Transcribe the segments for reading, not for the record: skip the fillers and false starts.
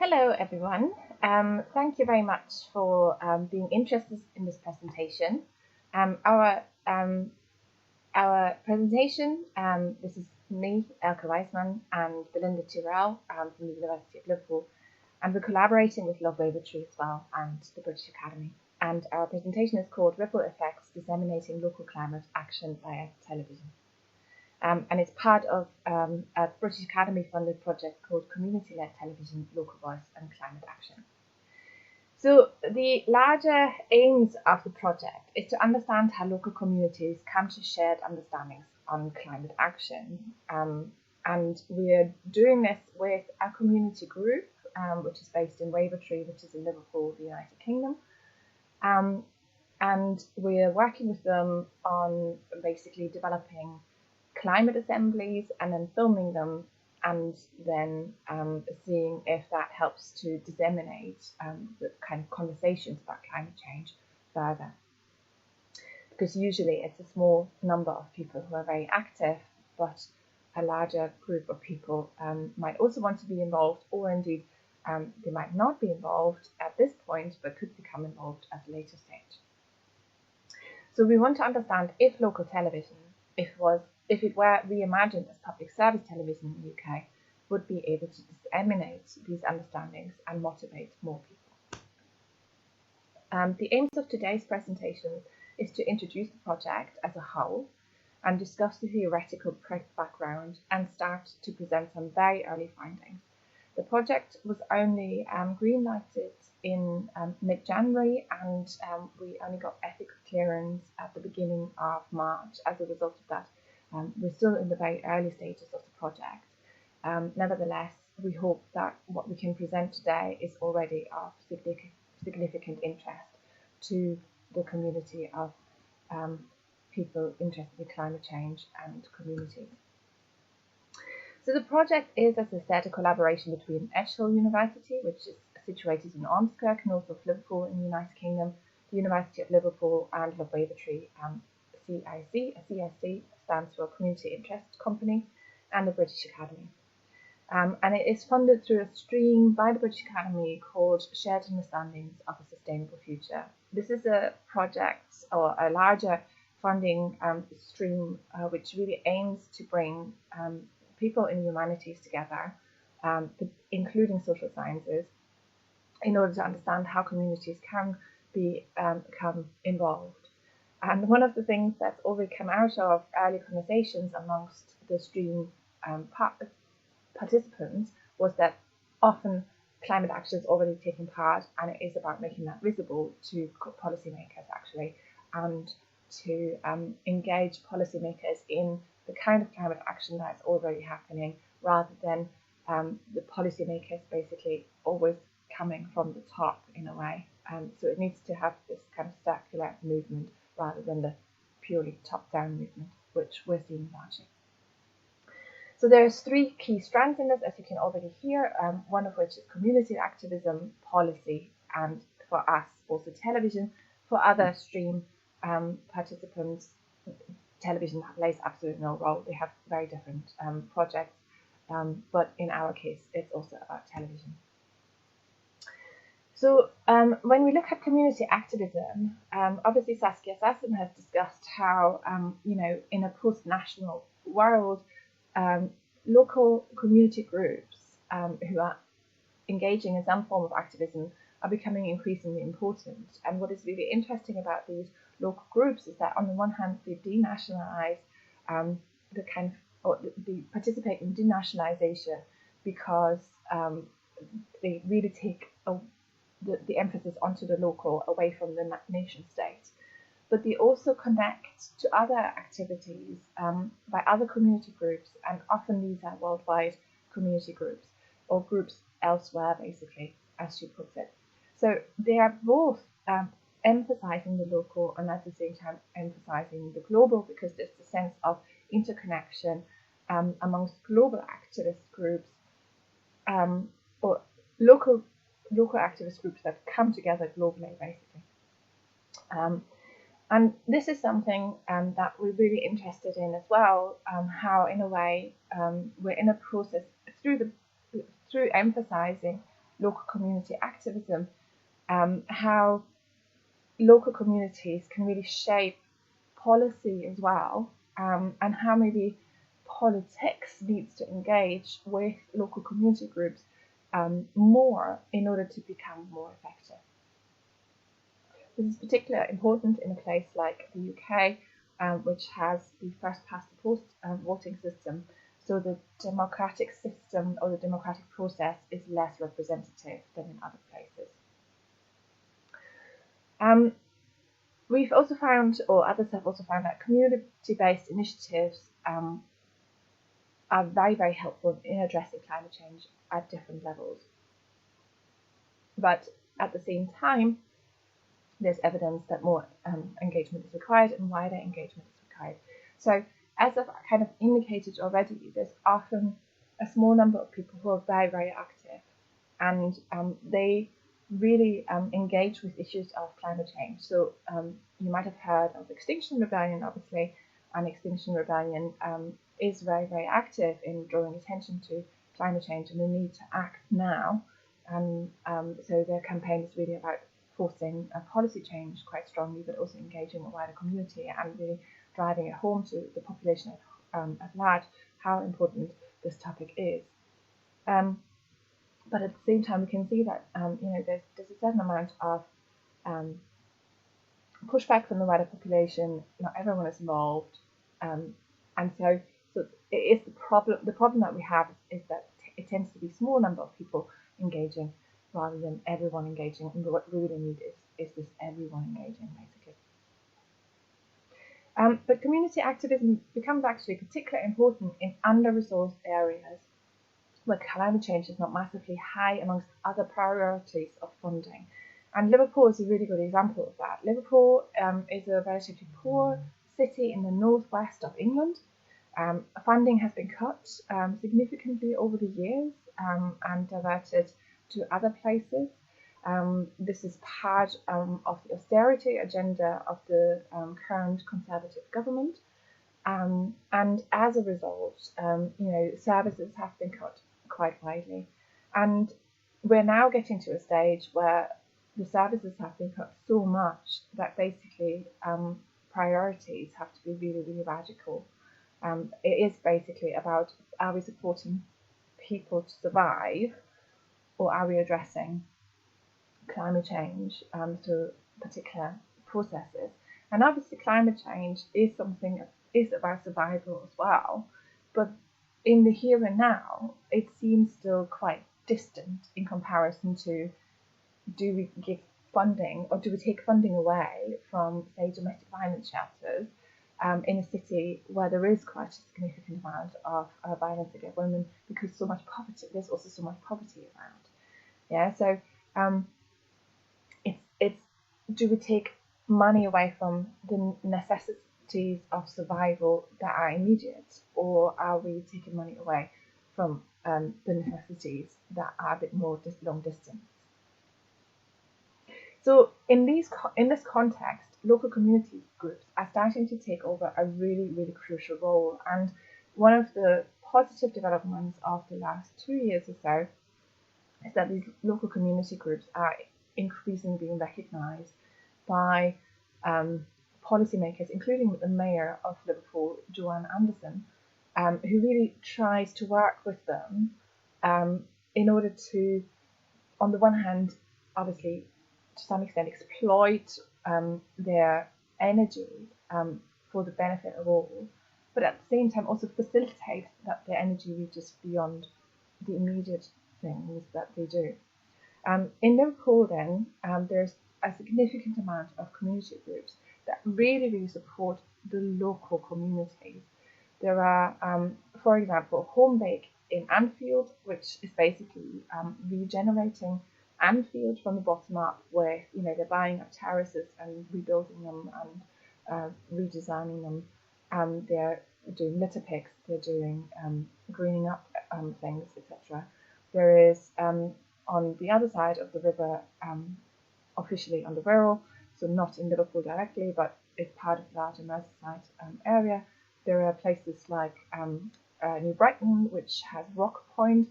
Hello, everyone. Thank you very much for being interested in this presentation. Our presentation, this is me, Elke Weissmann, and Belinda Tyrrell from the University of Liverpool, and we're collaborating with Wavertree as well and the British Academy. And our presentation is called Ripple Effects Disseminating Local Climate Action via Television. And it's part of a British Academy funded project called Community-Led Television, Local Voice and Climate Action. So the larger aims of the project is to understand how local communities come to shared understandings on climate action. And we're doing this with a community group, which is based in Wavertree, which is in Liverpool, the United Kingdom. And we're working with them on basically developing climate assemblies and then filming them and then seeing if that helps to disseminate the kind of conversations about climate change further. Because usually it's a small number of people who are very active, but a larger group of people might also want to be involved, or indeed they might not be involved at this point, but could become involved at a later stage. So we want to understand if local television, if it were reimagined as public service television in the UK, would be able to disseminate these understandings and motivate more people. The aims of today's presentation is to introduce the project as a whole and discuss the theoretical background and start to present some very early findings. The project was only green-lighted in mid-January, and we only got ethical clearance at the beginning of March. As a result of that, we're still in the very early stages of the project. Nevertheless, we hope that what we can present today is already of significant interest to the community of people interested in climate change and communities. So the project is, as I said, a collaboration between Tyrrell University, which is situated in Ormskirk, north of Liverpool in the United Kingdom, the University of Liverpool and Wavertree CIC. A CIC stands for Community Interest Company, and the British Academy. And it is funded through a stream by the British Academy called Shared Understandings of a Sustainable Future. This is a project or a larger funding stream which really aims to bring people in humanities together, including social sciences, in order to understand how communities can become involved. And one of the things that's already come out of early conversations amongst the stream participants was that often climate action is already taking part, and it is about making that visible to policymakers actually, and to engage policymakers in the kind of climate action that's already happening, rather than the policymakers basically always coming from the top in a way. So it needs to have this kind of circular movement rather than the purely top-down movement, which we're seeing largely. So there's three key strands in this, as you can already hear, one of which is community activism, policy, and for us also television. For other stream participants, television plays absolutely no role. They have very different projects, but in our case, it's also about television. So when we look at community activism, obviously Saskia Sassen has discussed how, in a post-national world, local community groups who are engaging in some form of activism are becoming increasingly important. And what is really interesting about these local groups is that on the one hand, they denationalize they participate in denationalization because they really take the emphasis onto the local away from the nation state. But they also connect to other activities by other community groups, and often these are worldwide community groups or groups elsewhere, basically, as she puts it. So they are both emphasizing the local and at the same time emphasizing the global, because there's a sense of interconnection amongst global activist groups or local activist groups that come together globally, basically. And this is something that we're really interested in as well, how in a way we're in a process through emphasizing local community activism, how local communities can really shape policy as well, and how maybe politics needs to engage with local community groups more in order to become more effective. This is particularly important in a place like the UK, which has the first past the post voting system. So the democratic system or the democratic process is less representative than in other places. We've also found, or others have also found, that community-based initiatives are very, very helpful in addressing climate change at different levels. But at the same time, there's evidence that more engagement is required and wider engagement is required. So as I've kind of indicated already, there's often a small number of people who are very, very active, and they really engage with issues of climate change. So you might have heard of Extinction Rebellion, obviously, and Extinction Rebellion is very, very active in drawing attention to climate change and the need to act now. And so their campaign is really about forcing a policy change quite strongly, but also engaging a wider community and really driving it home to the population at large how important this topic is. But at the same time, we can see that there's a certain amount of pushback from the wider population. Not everyone is involved, and so it is the problem. The problem that we have is that it tends to be a small number of people engaging rather than everyone engaging. And what we really need is this everyone engaging, basically. But community activism becomes actually particularly important in under-resourced areas where climate change is not massively high amongst other priorities of funding. And Liverpool is a really good example of that. Liverpool is a relatively poor city in the northwest of England. Funding has been cut significantly over the years and diverted to other places. This is part of the austerity agenda of the current Conservative government. And as a result, services have been cut quite widely. And we're now getting to a stage where the services have been cut so much that basically priorities have to be really, really radical. It is basically about, are we supporting people to survive, or are we addressing climate change through particular processes? And obviously climate change is about survival as well, but in the here and now, it seems still quite distant in comparison to, do we give funding or do we take funding away from, say, domestic violence shelters in a city where there is quite a significant amount of violence against women, because there's also so much poverty around. Yeah, so it's do we take money away from the necessities of survival that are immediate, or are we taking money away from the necessities that are a bit more long distance? So in this context, local community groups are starting to take over a really, really crucial role. And one of the positive developments of the last 2 years or so is that these local community groups are increasingly being recognised by policymakers, including the Mayor of Liverpool, Joanne Anderson, who really tries to work with them in order to, on the one hand, obviously, to some extent, exploit their energy for the benefit of all, but at the same time also facilitate that their energy reaches beyond the immediate things that they do. In Liverpool, then, there's a significant amount of community groups that really, really support the local communities. There are, for example, Home Bake in Anfield, which is basically regenerating Anfield from the bottom up, where they're buying up terraces and rebuilding them and redesigning them. They're doing litter picks, they're doing greening up things, etc. There is on the other side of the river, officially on the Wirral, so not in Liverpool directly, but it's part of the larger Merseyside area. There are places like New Brighton, which has Rock Point,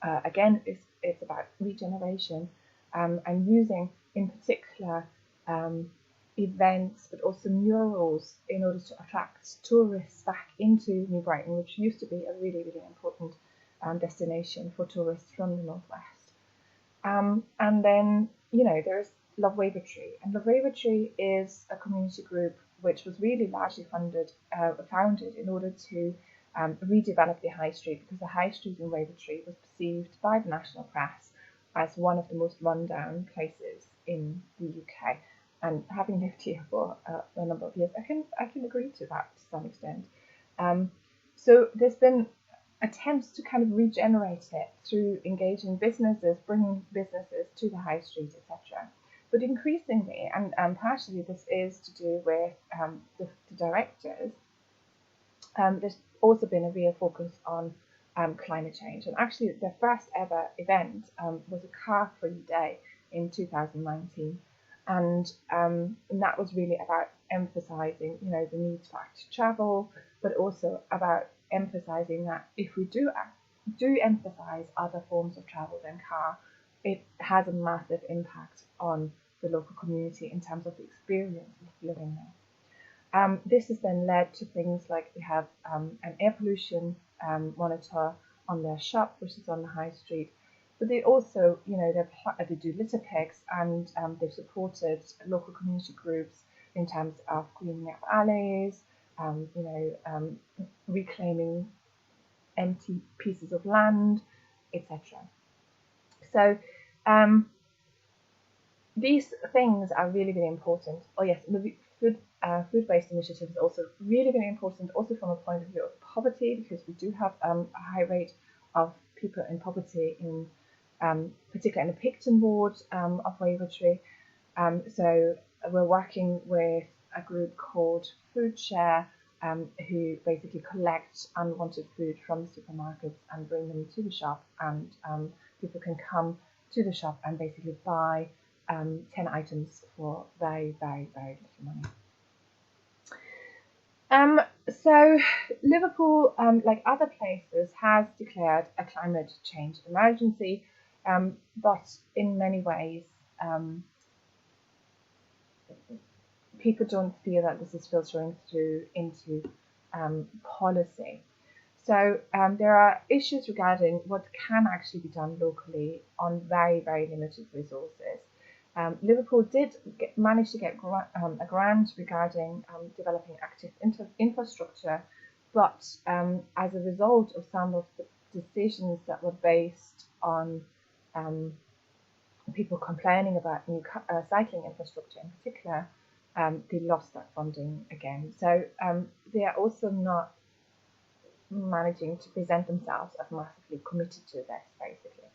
again, it's about regeneration, and using in particular events, but also murals in order to attract tourists back into New Brighton, which used to be a really, really important destination for tourists from the northwest. And then, there's Love Wavertree, and Love Wavertree is a community group which was really largely founded in order to redevelop the high street, because the high street in Wavertree was perceived by the national press as one of the most rundown places in the UK. And having lived here for a number of years, I can agree to that to some extent. So there's been attempts to kind of regenerate it through engaging businesses, bringing businesses to the high street, etc. But increasingly, and partially this is to do with the directors, there's also been a real focus on climate change. And actually, the first ever event was a car-free day in 2019. And that was really about emphasising, the need for active travel, but also about emphasising that if we do emphasise other forms of travel than car, it has a massive impact on the local community in terms of the experience of living there. This has then led to things like we have an air pollution monitor on their shop, which is on the high street. But they also, they do litter picks, and they've supported local community groups in terms of cleaning up alleys, reclaiming empty pieces of land, etc. So these things are really, really important. Oh yes, the food waste initiative is also really, really important, also from a point of view of poverty, because we do have a high rate of people in poverty in particularly in the Picton ward of Wavertree. So we're working with a group called Food Share, who basically collect unwanted food from the supermarkets and bring them to the shop, and people can come to the shop and basically buy 10 items for very, very, very little money. So Liverpool, like other places, has declared a climate change emergency, but in many ways people don't feel that this is filtering through into policy. So there are issues regarding what can actually be done locally on very, very limited resources. Liverpool did manage to get a grant regarding developing active infrastructure, but as a result of some of the decisions that were based on people complaining about new cycling infrastructure in particular, they lost that funding again. So they are also not managing to present themselves as massively committed to this, basically.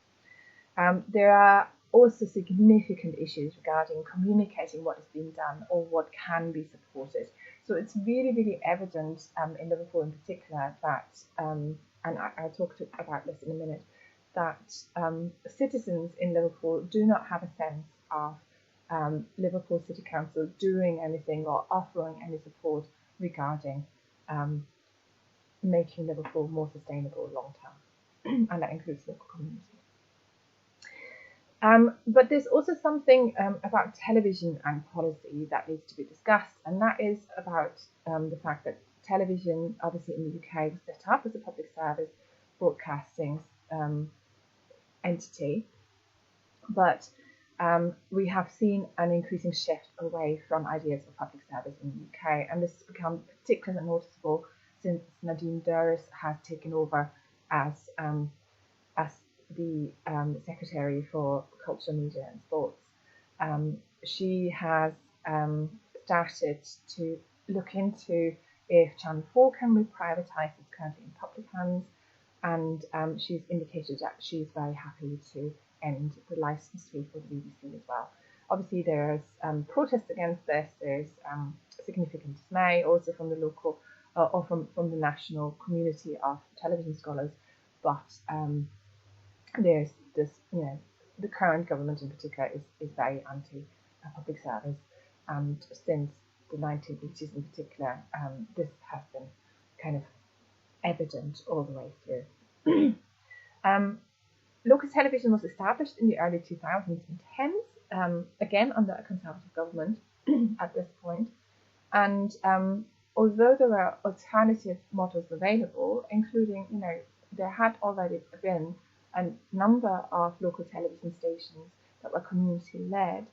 There are also significant issues regarding communicating what is being done or what can be supported. So it's really, really evident in Liverpool in particular that, and I'll talk about this in a minute, that citizens in Liverpool do not have a sense of Liverpool City Council doing anything or offering any support regarding making Liverpool more sustainable long term, and that includes local communities. But there's also something about television and policy that needs to be discussed, and that is about the fact that television, obviously in the UK, was set up as a public service broadcasting entity, but we have seen an increasing shift away from ideas of public service in the UK, and this has become particularly noticeable since Nadine Dorries has taken over as the Secretary for Culture, Media and Sports. She has started to look into if Channel 4 can be privatised. It's currently in public hands, and she's indicated that she's very happy to end the licence fee for the BBC as well. Obviously, there's protests against this. There's significant dismay also from the local or from the national community of television scholars, but there's this, the current government in particular is very anti-public service, and since the 1980s in particular, this has been kind of evident all the way through. Local television was established in the early 2010s, again under a Conservative government at this point. And although there were alternative models available, including, there had already been a number of local television stations that were community-led.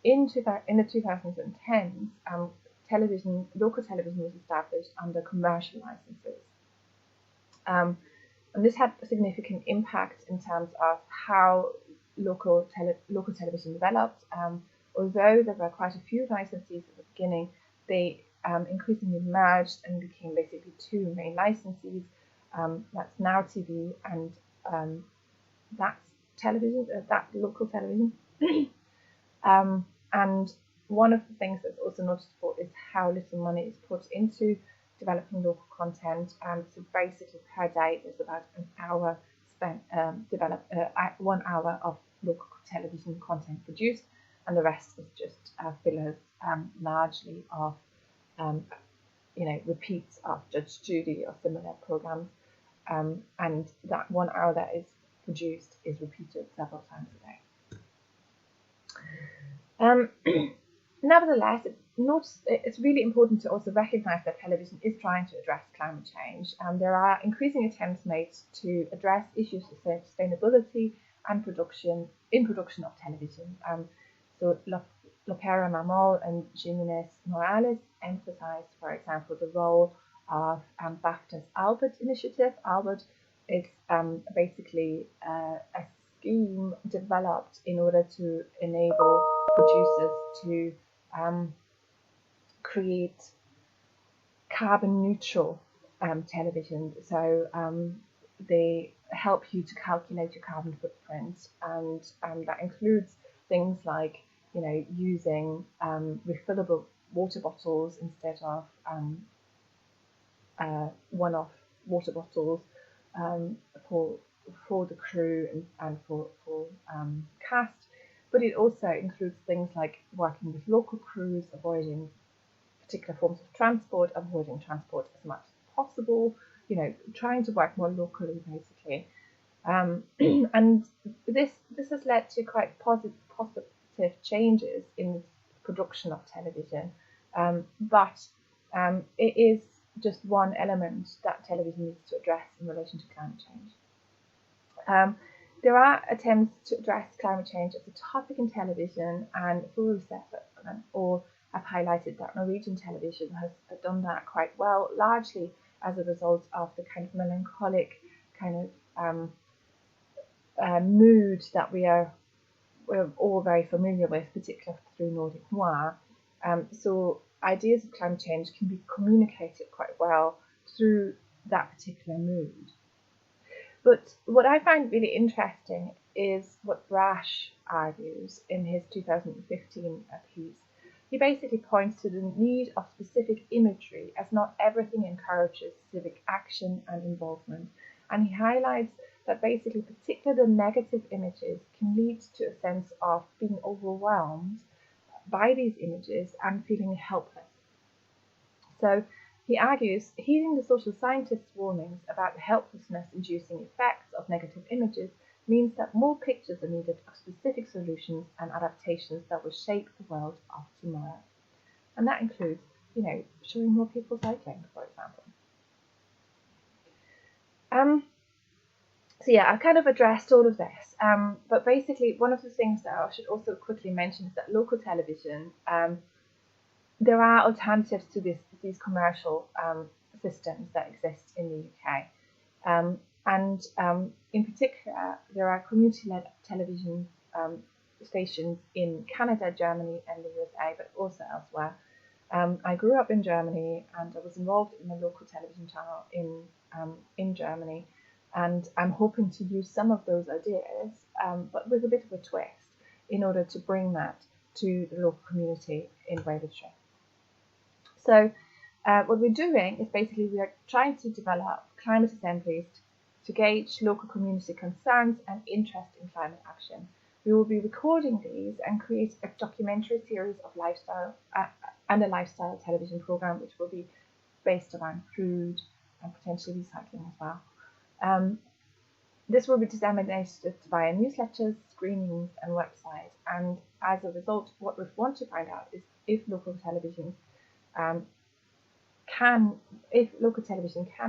In the 2010s, local television was established under commercial licenses. And this had a significant impact in terms of how local television developed. Although there were quite a few licensees at the beginning, they increasingly merged and became basically two main licensees. That's Now TV and that's television, that local television. And one of the things that's also noticeable is how little money is put into developing local content. So basically per day there's about an hour spent 1 hour of local television content produced, and the rest is just fillers, largely of repeats of Judge Judy or similar programs, and that 1 hour that is produced is repeated several times a day. Nevertheless, it's really important to also recognise that television is trying to address climate change. There are increasing attempts made to address issues of sustainability and production of television. So Lopera Mamol and Jimenez Morales emphasised, for example, the role of BAFTA's Albert initiative. Albert is basically a scheme developed in order to enable producers to create carbon neutral television. So they help you to calculate your carbon footprint, and that includes things like using refillable water bottles instead of one-off water bottles for the crew and for cast. But it also includes things like working with local crews, avoiding particular forms of transport, avoiding transport as much as possible, trying to work more locally, basically. And this has led to quite positive changes in the production of television. But it is just one element that television needs to address in relation to climate change. There are attempts to address climate change as a topic in television, and Furuset or have highlighted that Norwegian television has done that quite well, largely as a result of the kind of melancholic kind of mood that we're all very familiar with, particularly through Nordic noir. So ideas of climate change can be communicated quite well through that particular mood. But what I find really interesting is what Brash argues in his 2015 piece. He basically points to the need of specific imagery, as not everything encourages civic action and involvement. And he highlights that basically particularly the negative images can lead to a sense of being overwhelmed by these images and feeling helpless. So he argues, heeding the social scientists' warnings about the helplessness-inducing effects of negative images means that more pictures are needed of specific solutions and adaptations that will shape the world of tomorrow. And that includes, showing more people cycling, for example. So yeah, I've kind of addressed all of this. But basically, one of the things that I should also quickly mention is that local television, there are alternatives to these commercial systems that exist in the UK. And in particular, there are community-led television stations in Canada, Germany, and the USA, but also elsewhere. I grew up in Germany, and I was involved in a local television channel in Germany. And I'm hoping to use some of those ideas, but with a bit of a twist, in order to bring that to the local community in Wavertree. So what we're doing is basically we are trying to develop climate assemblies to gauge local community concerns and interest in climate action. We will be recording these and create a documentary series of lifestyle and a lifestyle television program, which will be based around food and potentially recycling as well. This will be disseminated via newsletters, screenings, and websites. And as a result, what we want to find out is if local television can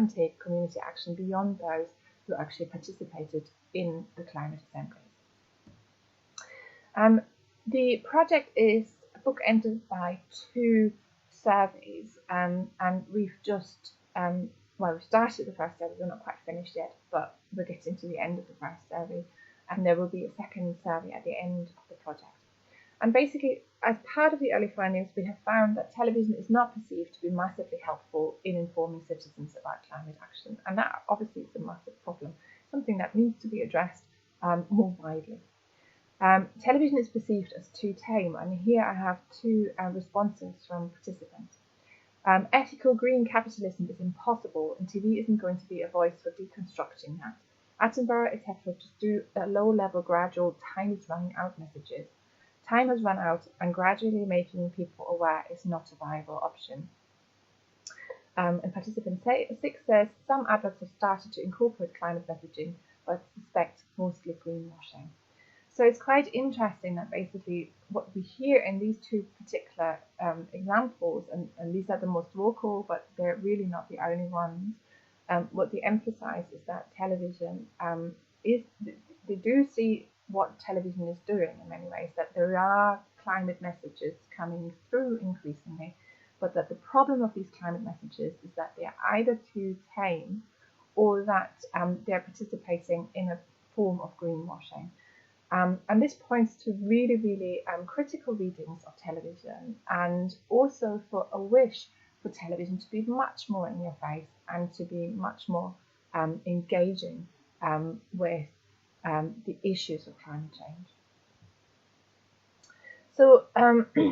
take community action beyond those who actually participated in the climate assemblies. The project is bookended by 2 surveys, and we've just we started the first survey. We're not quite finished yet, but we're getting to the end of the first survey, and there will be a second survey at the end of the project. And basically, as part of the early findings, we have found that television is not perceived to be massively helpful in informing citizens about climate action, and that obviously is a massive problem, something that needs to be addressed more widely. Television is perceived as too tame, and here I have 2 responses from participants. Ethical green capitalism is impossible, and TV isn't going to be a voice for deconstructing that. Attenborough, etc., just do a low-level, gradual, time is running out messages. Time has run out, and gradually making people aware is not a viable option. And participant 6 says, some adverts have started to incorporate climate messaging, but suspect mostly greenwashing. So it's quite interesting that basically what we hear in these 2 particular examples, and these are the most vocal, but they're really not the only ones, what they emphasize is that television they do see what television is doing in many ways, that there are climate messages coming through increasingly, but that the problem of these climate messages is that they are either too tame or that they're participating in a form of greenwashing. And this points to really, really critical readings of television, and also for a wish for television to be much more in your face and to be much more engaging with the issues of climate change. So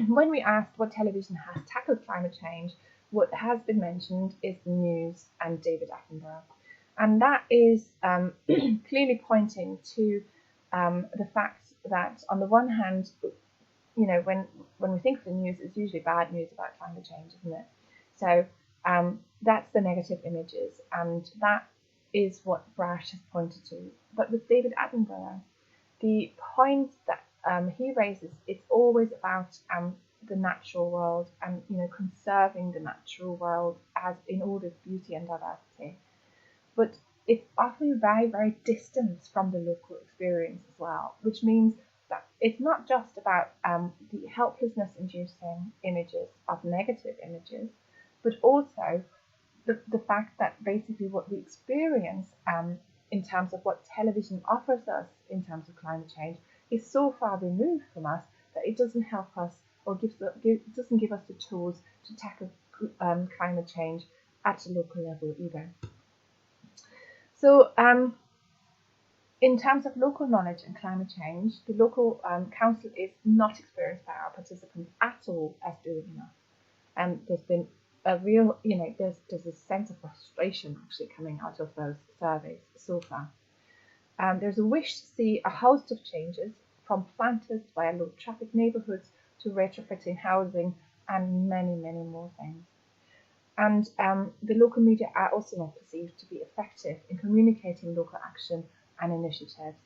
when we asked what television has tackled climate change, what has been mentioned is the news and David Attenborough. And that is clearly pointing to the fact that on the one hand, you know, when we think of the news, it's usually bad news about climate change, isn't it? So that's the negative images, and that is what Brash has pointed to. But with David Attenborough, the point that he raises, it's always about the natural world and, you know, conserving the natural world as in order of beauty and diversity. But it's often very, very distant from the local experience as well, which means that it's not just about the helplessness-inducing images of negative images, but also the fact that basically what we experience in terms of what television offers us in terms of climate change is so far removed from us that it doesn't help us or doesn't give us the tools to tackle climate change at a local level either. So in terms of local knowledge and climate change, the local council is not experienced by our participants at all as doing enough. There's been a real, you know, there's a sense of frustration actually coming out of those surveys so far. There's a wish to see a host of changes, from planters via low traffic neighbourhoods to retrofitting housing and many, many more things. And the local media are also not perceived to be effective in communicating local action and initiatives.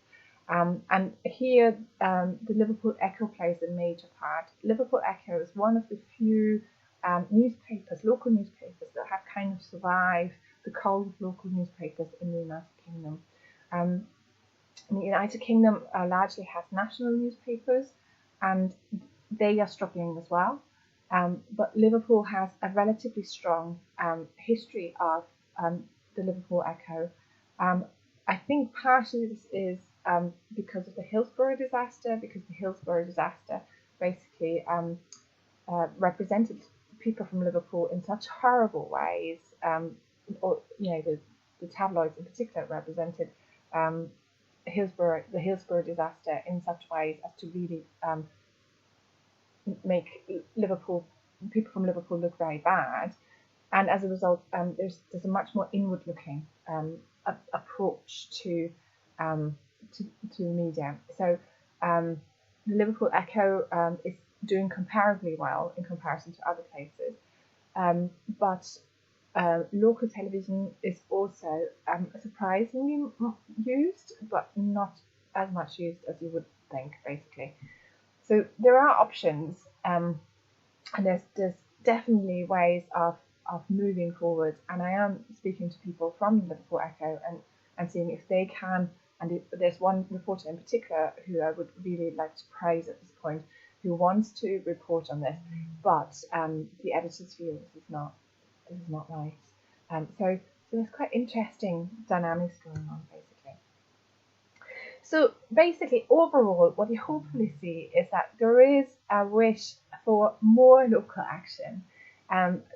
And here the Liverpool Echo plays a major part. Liverpool Echo is one of the few newspapers, local newspapers, that have kind of survived the cold local newspapers in the United Kingdom. The United Kingdom largely has national newspapers, and they are struggling as well. But Liverpool has a relatively strong history of the Liverpool Echo. I think partially this is because of the Hillsborough disaster, because the Hillsborough disaster basically represented people from Liverpool in such horrible ways, or, you know, the tabloids in particular represented the Hillsborough disaster in such ways as to really make people from Liverpool look very bad, and as a result, there's a much more inward-looking approach to media. So the Liverpool Echo is doing comparably well in comparison to other places, but Local television is also surprisingly used, but not as much used as you would think, basically. So there are options, and there's definitely ways of moving forward. And I am speaking to people from the Liverpool Echo and seeing if they can. And there's one reporter in particular who I would really like to praise at this point, who wants to report on this, but the editors feel this is not right. So there's quite interesting dynamics going on, basically. So basically, overall, what you hopefully see is that there is a wish for more local action.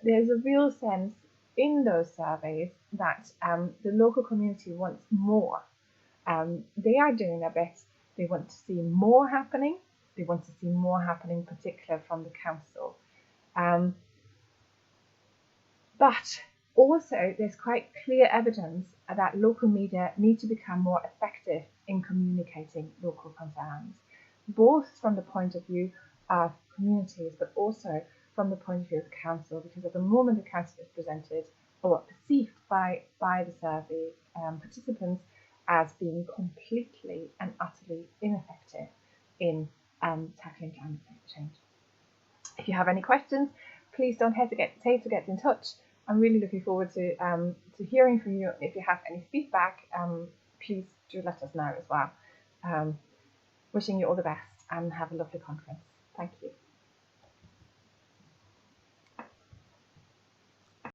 There's a real sense in those surveys that the local community wants more. They are doing their best. They want to see more happening. They want to see more happening, particularly from the council. But also, there's quite clear evidence that local media need to become more effective in communicating local concerns, both from the point of view of communities, but also from the point of view of the council, because at the moment the council is presented or perceived by the survey participants as being completely and utterly ineffective in tackling climate change. If you have any questions, please don't hesitate to get in touch. I'm really looking forward to hearing from you. If you have any feedback, please do let us know as well. Wishing you all the best and have a lovely conference. Thank you.